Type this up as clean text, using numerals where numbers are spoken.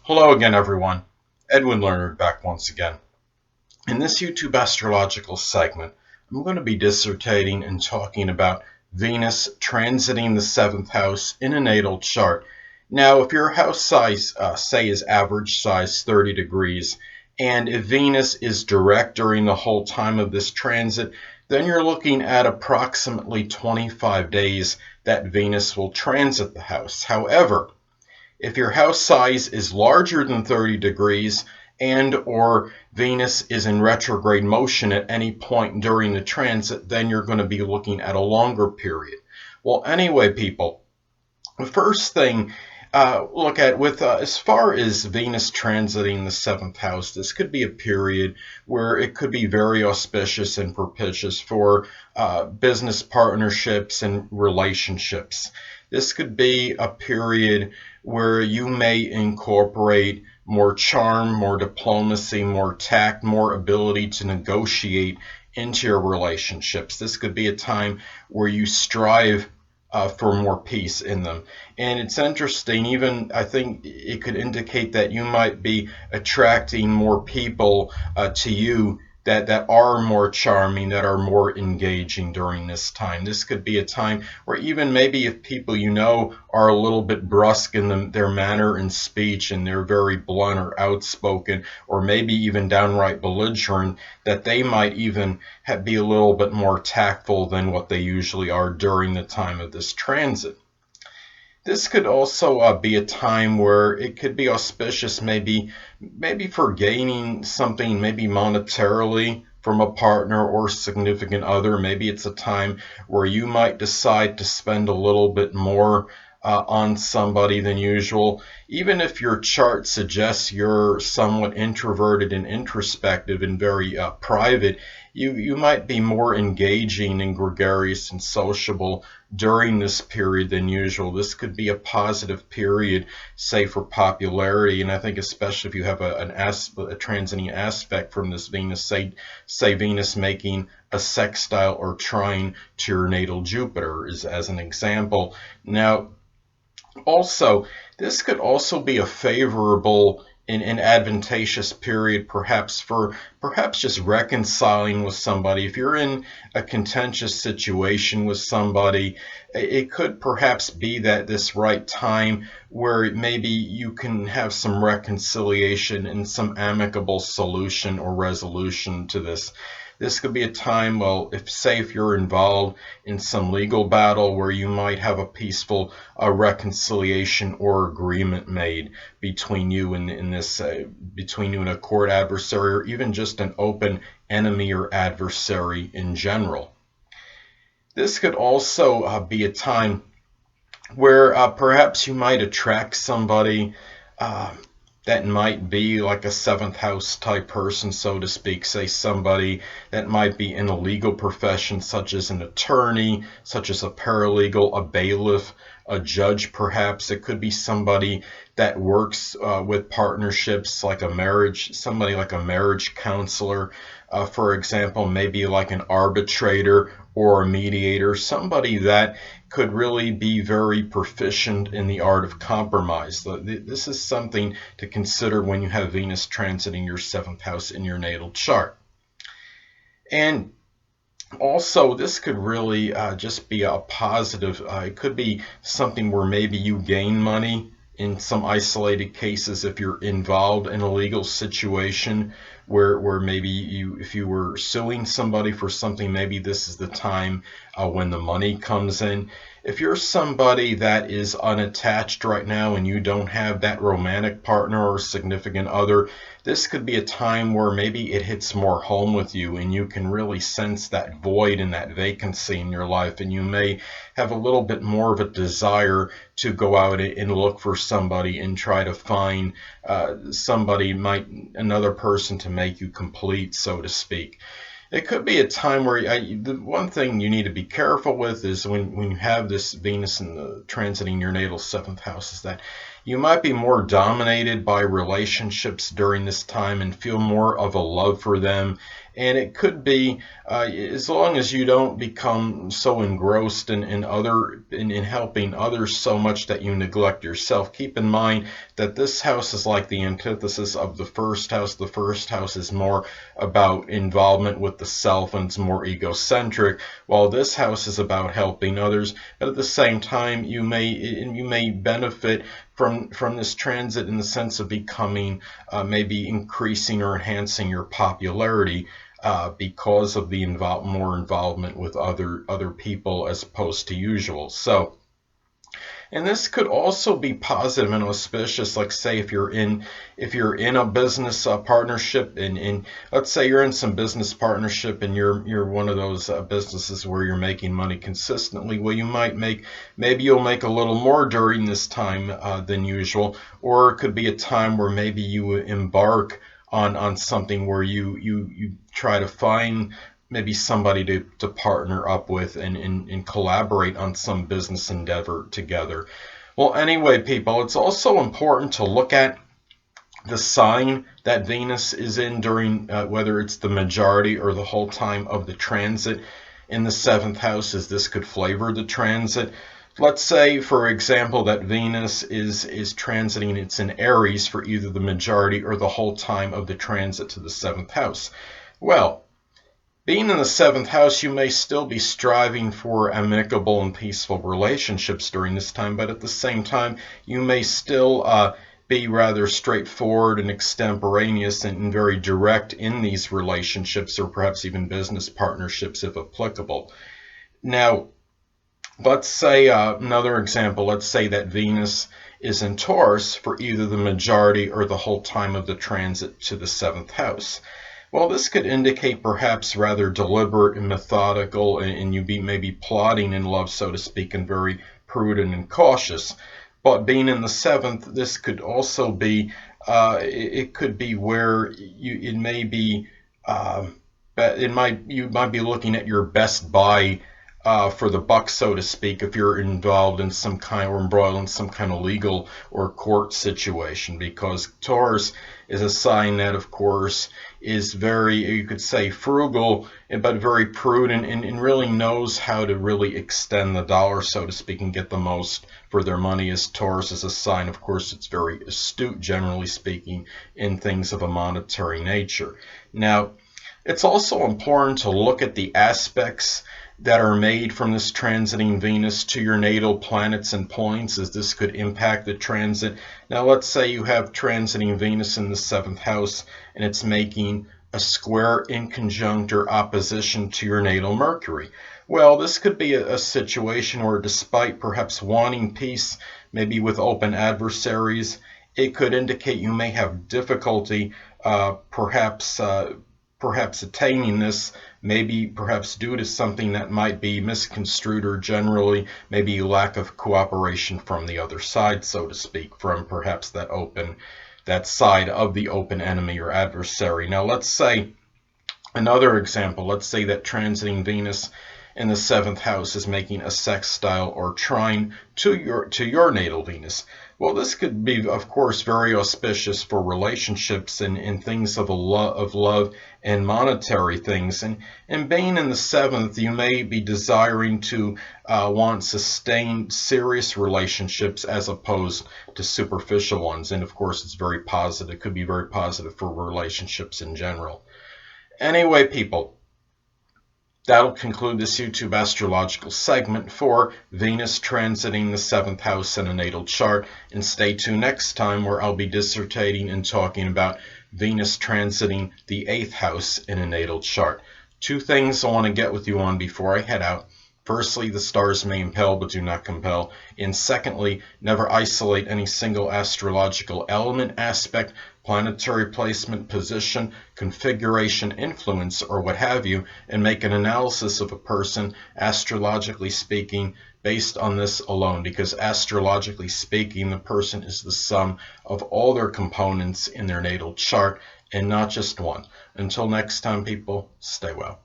Hello again, everyone. Edwin Leonard back once again. In this YouTube astrological segment, I'm going to be dissertating and talking about Venus transiting the seventh house in a natal chart. Now, if your house size, say, is average size 30 degrees, and if Venus is direct during the whole time of this transit, then you're looking at approximately 25 days that Venus will transit the house. However, if your house size is larger than 30 degrees and or Venus is in retrograde motion at any point during the transit, then you're going to be looking at a longer period. Well, anyway, people, the first thing look at with as far as Venus transiting the seventh house, this could be a period where it could be very auspicious and propitious for business partnerships and relationships. This could be a period where you may incorporate more charm, more diplomacy, more tact, more ability to negotiate into your relationships. This could be a time where you strive for more peace in them. And it's interesting, even I think it could indicate that you might be attracting more people to you that are more charming, that are more engaging during this time. This could be a time where even maybe if people you know are a little bit brusque in their manner and speech and they're very blunt or outspoken or maybe even downright belligerent, that they might even be a little bit more tactful than what they usually are during the time of this transit. This could also be a time where it could be auspicious, maybe for gaining something, maybe monetarily from a partner or significant other. Maybe it's a time where you might decide to spend a little bit more on somebody than usual. Even if your chart suggests you're somewhat introverted and introspective and very private, you might be more engaging and gregarious and sociable during this period than usual. This could be a positive period, say, for popularity, and I think especially if you have a transiting aspect from this Venus, say Venus making a sextile or trine to your natal Jupiter, as an example. Now, also, this could also be a favorable and advantageous period, perhaps just reconciling with somebody. If you're in a contentious situation with somebody, it could perhaps be that this right time where maybe you can have some reconciliation and some amicable solution or resolution to this. This could be a time, well, if you're involved in some legal battle where you might have a peaceful reconciliation or agreement made between you and between you and a court adversary, or even just an open enemy or adversary in general. This could also be a time where perhaps you might attract somebody uh, that might be like a seventh house type person, so to speak. Say somebody that might be in a legal profession, such as an attorney, such as a paralegal, a bailiff, a judge, perhaps. It could be somebody that works with partnerships, like somebody like a marriage counselor, for example, maybe like an arbitrator or a mediator, somebody that could really be very proficient in the art of compromise. This is something to consider when you have Venus transiting your seventh house in your natal chart. And also, this could really just be a positive. It could be something where maybe you gain money in some isolated cases if you're involved in a legal situation where maybe if you were suing somebody for something, maybe this is the time when the money comes in. If you're somebody that is unattached right now and you don't have that romantic partner or significant other, this could be a time where maybe it hits more home with you and you can really sense that void and that vacancy in your life, and you may have a little bit more of a desire to go out and look for somebody and try to find another person to make you complete, so to speak. It could be a time where the one thing you need to be careful with is when you have this Venus in the transiting your natal seventh house, is that You might be more dominated by relationships during this time and feel more of a love for them. And it could be, as long as you don't become so engrossed in helping others so much that you neglect yourself. Keep in mind that this house is like the antithesis of the first house. The first house is more about involvement with the self and it's more egocentric, while this house is about helping others. But at the same time, you may benefit from this transit in the sense of becoming, maybe increasing or enhancing your popularity, because of the more involvement with other people as opposed to usual. So, and this could also be positive and auspicious. Like, say, if you're in a business partnership, and let's say you're in some business partnership and you're one of those businesses where you're making money consistently. Well, maybe you'll make a little more during this time than usual, or it could be a time where maybe you embark on something where you try to find maybe somebody to partner up with and collaborate on some business endeavor together. Well, anyway, people, it's also important to look at the sign that Venus is in during, whether it's the majority or the whole time of the transit in the seventh house, as this could flavor the transit. Let's say, for example, that Venus is transiting, it's in Aries for either the majority or the whole time of the transit to the seventh house. Well, being in the seventh house, you may still be striving for amicable and peaceful relationships during this time, but at the same time, you may still be rather straightforward and extemporaneous and very direct in these relationships, or perhaps even business partnerships if applicable. Now, let's say another example, let's say that Venus is in Taurus for either the majority or the whole time of the transit to the seventh house. Well, this could indicate perhaps rather deliberate and methodical, and you maybe plotting in love, so to speak, and very prudent and cautious. But being in the seventh, this could also be, it could be where you might be looking at your best buy for the buck, so to speak, if you're involved in some kind or embroiled in some kind of legal or court situation, because Taurus is a sign that, of course, is very, you could say, frugal, but very prudent, and really knows how to really extend the dollar, so to speak, and get the most for their money. As Taurus is a sign, of course, it's very astute, generally speaking, in things of a monetary nature. Now, it's also important to look at the aspects that are made from this transiting Venus to your natal planets and points, as this could impact the transit. Now, let's say you have transiting Venus in the seventh house and it's making a square in conjunct or opposition to your natal Mercury. Well, this could be a situation where, despite perhaps wanting peace, maybe with open adversaries, it could indicate you may have difficulty perhaps attaining this, maybe perhaps due to something that might be misconstrued, or generally maybe lack of cooperation from the other side, so to speak, from perhaps that side of the open enemy or adversary. Now, let's say another example, let's say that transiting Venus in the seventh house is making a sextile or trine to your natal Venus. Well, this could be, of course, very auspicious for relationships and things of love and monetary things. And being in the seventh, you may be desiring to want sustained, serious relationships as opposed to superficial ones. And of course, it's very positive. It could be very positive for relationships in general. Anyway, people, that'll conclude this YouTube astrological segment for Venus transiting the seventh house in a natal chart. And stay tuned next time, where I'll be dissertating and talking about Venus transiting the eighth house in a natal chart. Two things I want to get with you on before I head out. Firstly, the stars may impel but do not compel. And secondly, never isolate any single astrological element, aspect, planetary placement, position, configuration, influence, or what have you, and make an analysis of a person, astrologically speaking, based on this alone. Because astrologically speaking, the person is the sum of all their components in their natal chart, and not just one. Until next time, people, stay well.